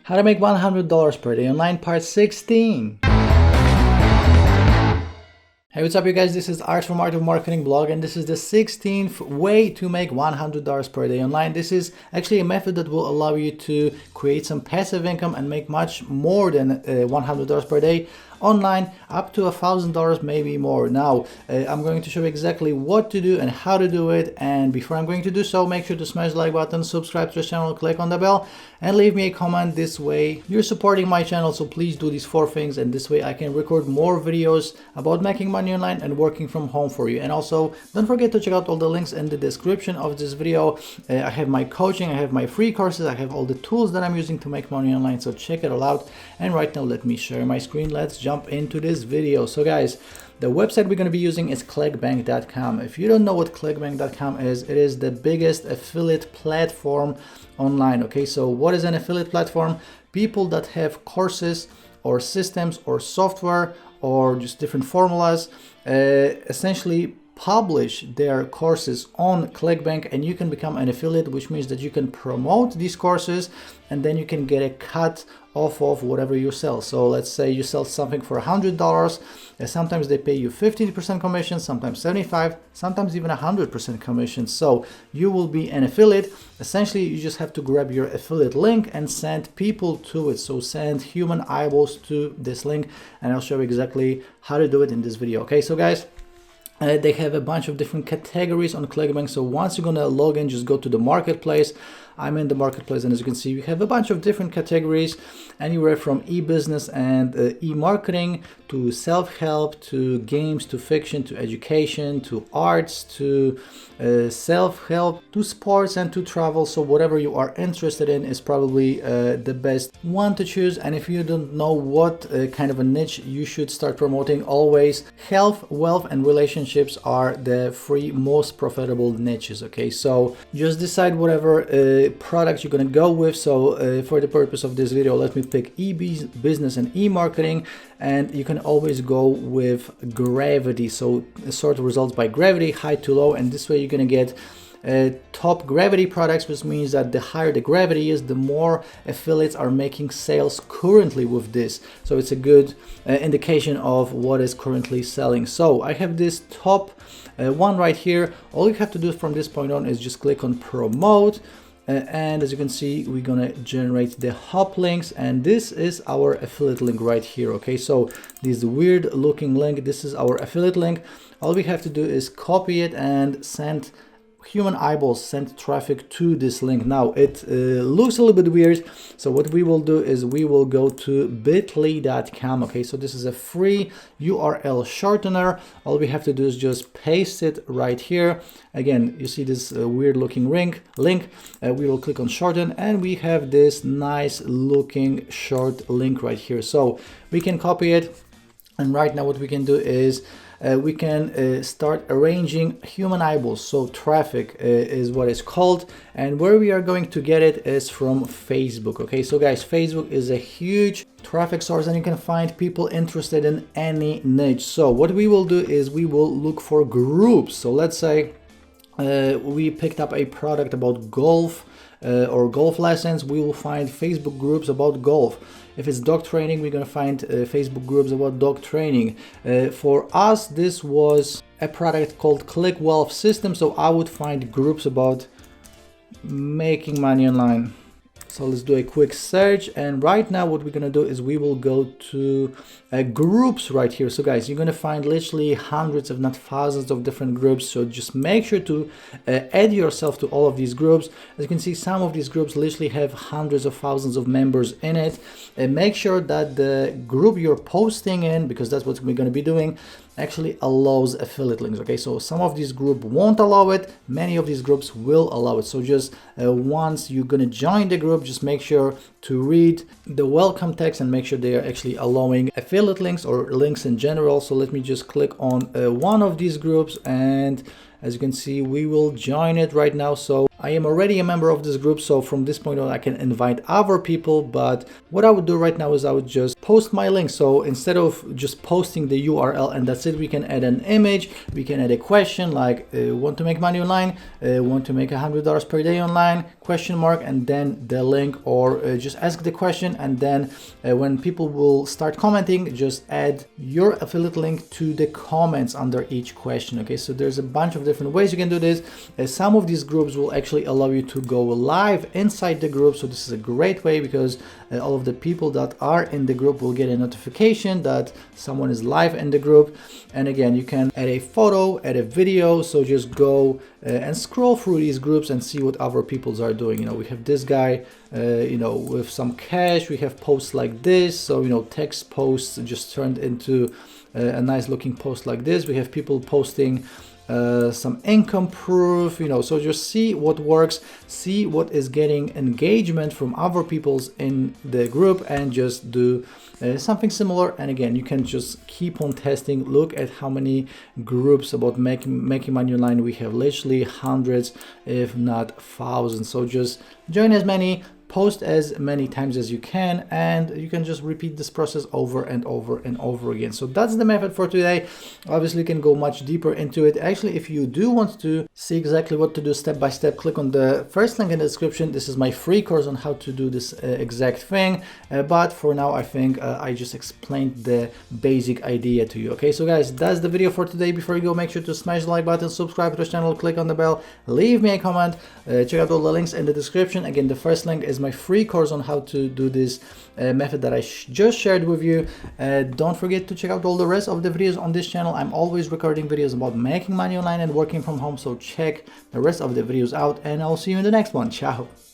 How to make $100 per day online, part 16. Hey, what's up you guys? This is Art from Art of Marketing blog, and this is the 16th way to make $100 per day online. This is actually a method that will allow you to create some passive income and make much more than $100 per day online, up to $1,000, maybe more. Now, I'm going to show you exactly what to do and how to do it. And before I'm going to do so, make sure to smash the like button, subscribe to the channel, click on the bell, and leave me a comment. This way you're supporting my channel, so please do these 4 things, and this way I can record more videos about making money online and working from home for you. And also, don't forget to check out all the links in the description of this video. I have my coaching, I have my free courses, I have all the tools that I'm using to make money online, so check it all out. And right now, let me share my screen. Let's jump into this video. So guys, the website we're going to be using is clickbank.com. If you don't know what clickbank.com is, it is the biggest affiliate platform online. Okay, so what is an affiliate platform? People that have courses or systems or software or just different formulas essentially publish their courses on ClickBank, and you can become an affiliate, which means that you can promote these courses and then you can get a cut off of whatever you sell. So let's say you sell something for $100, and sometimes they pay you 15% commission, sometimes 75, sometimes even 100% commission. So you will be an affiliate. Essentially, you just have to grab your affiliate link and send people to it. So send human eyeballs to this link, and I'll show you exactly how to do it in this video. Okay, so guys, they have a bunch of different categories on ClickBank. So once you're gonna log in, just go to the marketplace. I'm in the marketplace, and as you can see, we have a bunch of different categories, anywhere from e-business and e-marketing to self-help, to games, to fiction, to education, to arts, to self-help, to sports, and to travel. So whatever you are interested in is probably the best one to choose. And if you don't know what kind of a niche you should start promoting, always health, wealth, and relationships are the 3 most profitable niches. Okay, so just decide whatever product you're going to go with. So for the purpose of this video, let me pick e-business and e-marketing, and you can always go with gravity. So sort of results by gravity, high to low, and this way you're going to get top gravity products, which means that the higher the gravity is, the more affiliates are making sales currently with this. So it's a good indication of what is currently selling. So I have this top one right here. All you have to do from this point on is just click on promote. And as you can see, we're gonna generate the hop links, and this is our affiliate link right here. Okay, so this weird looking link, this is our affiliate link. All we have to do is copy it and send human eyeballs, send traffic to this link. Now it looks a little bit weird, so what we will do is we will go to bit.ly.com. okay, so this is a free URL shortener. All we have to do is just paste it right here. Again, you see this weird looking link. We will click on shorten, and we have this nice looking short link right here. So we can copy it, and right now what we can do is we can start arranging human eyeballs. So traffic is what it's called, and where we are going to get it is from Facebook. Okay, so guys, Facebook is a huge traffic source, and you can find people interested in any niche. So what we will do is we will look for groups. So let's say we picked up a product about golf or golf lessons. We will find Facebook groups about golf. If it's dog training, we're gonna find Facebook groups about dog training. For us, this was a product called Click Wealth System, so I would find groups about making money online. So let's do a quick search, and right now what we're gonna do is we will go to groups right here. So guys, you're gonna find literally hundreds if not thousands of different groups, so just make sure to add yourself to all of these groups. As you can see, some of these groups literally have hundreds of thousands of members in it, and make sure that the group you're posting in, because that's what we're gonna be doing, actually allows affiliate links. Okay, so some of these groups won't allow it, many of these groups will allow it. So just once you're gonna join the group, just make sure to read the welcome text and make sure they are actually allowing affiliate links or links in general. So let me just click on one of these groups, and as you can see, we will join it right now. So I am already a member of this group, so from this point on I can invite other people, but what I would do right now is I would just post my link. So instead of just posting the URL and that's it, we can add an image, we can add a question like want to make money online, want to make $100 per day online, question mark and then the link, or just ask the question, and then when people will start commenting, just add your affiliate link to the comments under each question. Okay, so there's a bunch of different ways you can do this. Some of these groups will actually allow you to go live inside the group, so this is a great way because all of the people that are in the group will get a notification that someone is live in the group. And again, you can add a photo, add a video, so just go and scroll through these groups and see what other people's are doing. You know, we have this guy, you know, with some cash, we have posts like this, so you know, text posts just turned into a nice looking post like this. We have people posting some income proof, you know, so just see what works, see what is getting engagement from other people's in the group, and just do something similar. And again, you can just keep on testing. Look at how many groups about making money online. We have literally hundreds, if not thousands. So just join as many, post as many times as you can, and you can just repeat this process over and over and over again. So that's the method for today. Obviously, you can go much deeper into it. Actually, if you do want to see exactly what to do step by step, click on the first link in the description. This is my free course on how to do this exact thing. But for now, I think I just explained the basic idea to you. Okay, so guys, that's the video for today. Before you go, make sure to smash the like button, subscribe to the channel, click on the bell, leave me a comment, check out all the links in the description. Again, the first link is my free course on how to do this method that I just shared with you. Don't forget to check out all the rest of the videos on this channel. I'm always recording videos about making money online and working from home, so check the rest of the videos out, and I'll see you in the next one. Ciao.